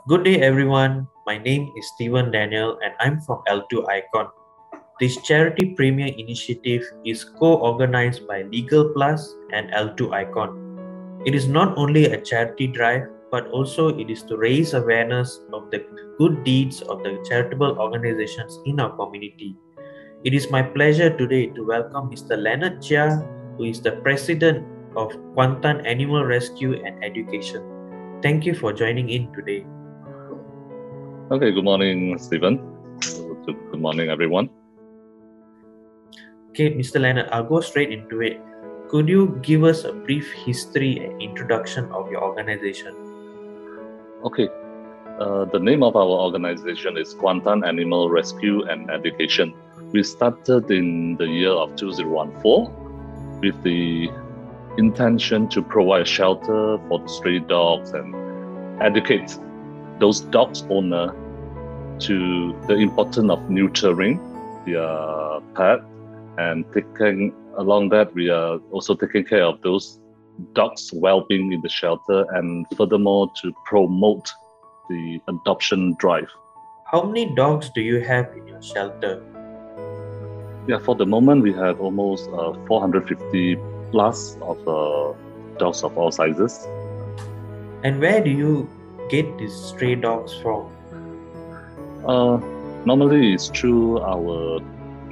Good day, everyone. My name is Steven Daniel, and I'm from L2 Icon. This charity premier initiative is co-organized by Legal Plus and L2 Icon. It is not only a charity drive, but also it is to raise awareness of the good deeds of the charitable organizations in our community. It is my pleasure today to welcome Mr. Leonard Chia, who is the president of Kuantan Animal Rescue and Education. Thank you for joining in today. Okay, good morning, Stephen. Good morning, everyone. Okay, Mr. Leonard, I'll go straight into it. Could you give us a brief history and introduction of your organization? Okay, the name of our organization is Kuantan Animal Rescue and Education. We started in the year of 2014 with the intention to provide shelter for the stray dogs and educate those dogs owners to the importance of nurturing their pet and along that we are also taking care of those dogs' well-being in the shelter and furthermore to promote the adoption drive. How many dogs do you have in your shelter? Yeah, for the moment we have almost 450 plus of dogs of all sizes. And where do you get these stray dogs from? Normally it's through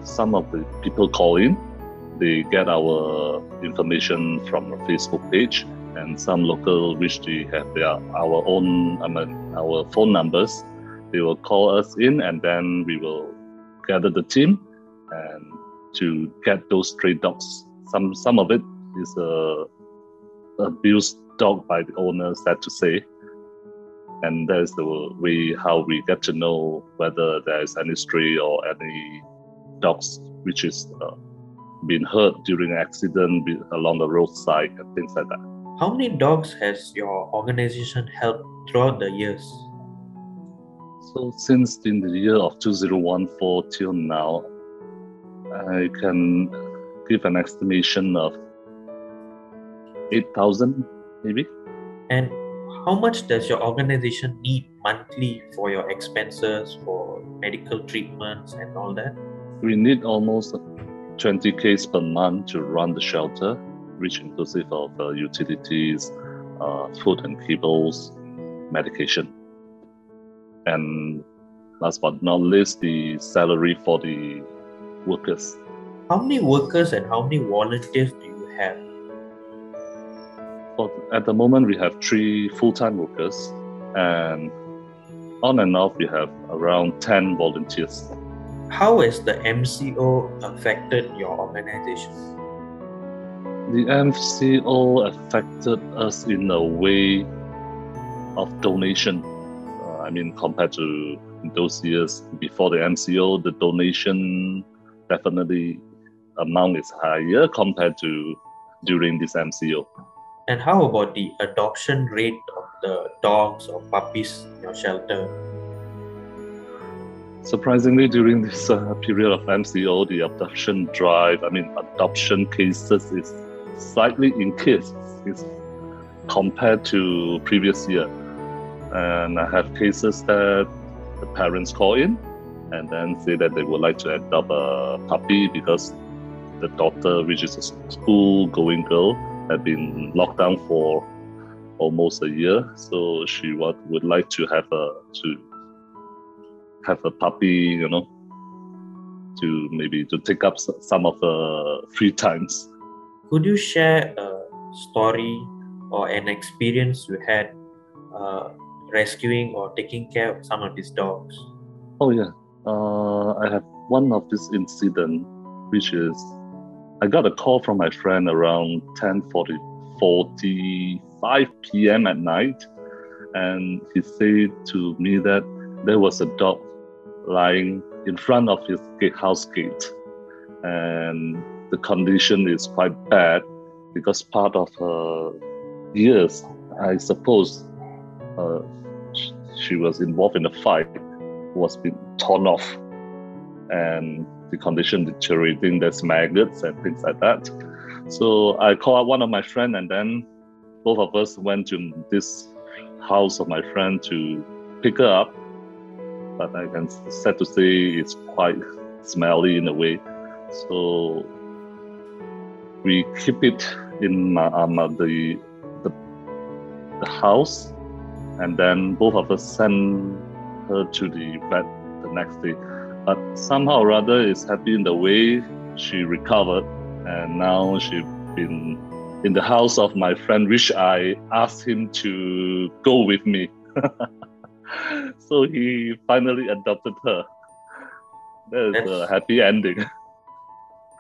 some of the people call in. They get our information from a Facebook page, and some local which they have our phone numbers. They will call us in, and then we will gather the team and to get those stray dogs. Some of it is abused dog by the owner, sad to say. And that's the way how we get to know whether there is any stray or any dogs which is been hurt during an accident along the roadside and things like that. How many dogs has your organization helped throughout the years? So since in the year of 2014 till now, I can give an estimation of 8,000 maybe. And how much does your organization need monthly for your expenses, for medical treatments and all that? We need almost 20K per month to run the shelter, which inclusive of utilities, food and cables, medication. And last but not least, the salary for the workers. How many workers and how many volunteers do you have? At the moment, we have 3 full-time workers, and on and off, we have around 10 volunteers. How has the MCO affected your organization? The MCO affected us in a way of donation. Compared to those years before the MCO, the donation definitely amount is higher compared to during this MCO. And how about the adoption rate of the dogs or puppies in your shelter? Surprisingly, during this period of MCO, the adoption cases is slightly increased compared to previous year. And I have cases that the parents call in and then say that they would like to adopt a puppy because the daughter, which is a school-going girl, had been locked down for almost a year. So she would like to have a puppy, to take up some of the free times. Could you share a story or an experience you had rescuing or taking care of some of these dogs? Oh yeah, I have one of this incident, which is I got a call from my friend around 10:45 p.m. at night, and he said to me that there was a dog lying in front of his house gate, and the condition is quite bad because part of her ears, I suppose, she was involved in a fight, was being torn off, and the condition deteriorating. There's maggots and things like that. So I called one of my friends, and then both of us went to this house of my friend to pick her up, but I can sad to say it's quite smelly in a way. So we keep it in the house, and then both of us send her to the vet the next day. But somehow or other, is happy in the way she recovered, and now she's been in the house of my friend, which I asked him to go with me. So he finally adopted her. That is a happy ending.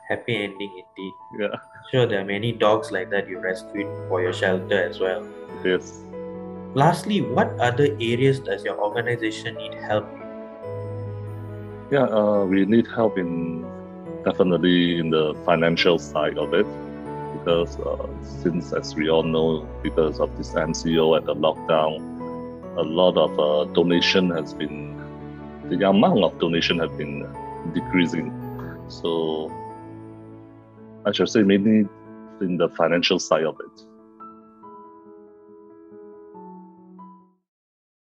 Happy ending indeed. Yeah. Sure, there are many dogs like that you rescued for your shelter as well. Yes. Lastly, what other areas does your organization need help in? Yeah, we need help definitely in the financial side of it, because since, as we all know, because of this MCO and the lockdown, a lot of the amount of donation has been decreasing. So I should say mainly in the financial side of it.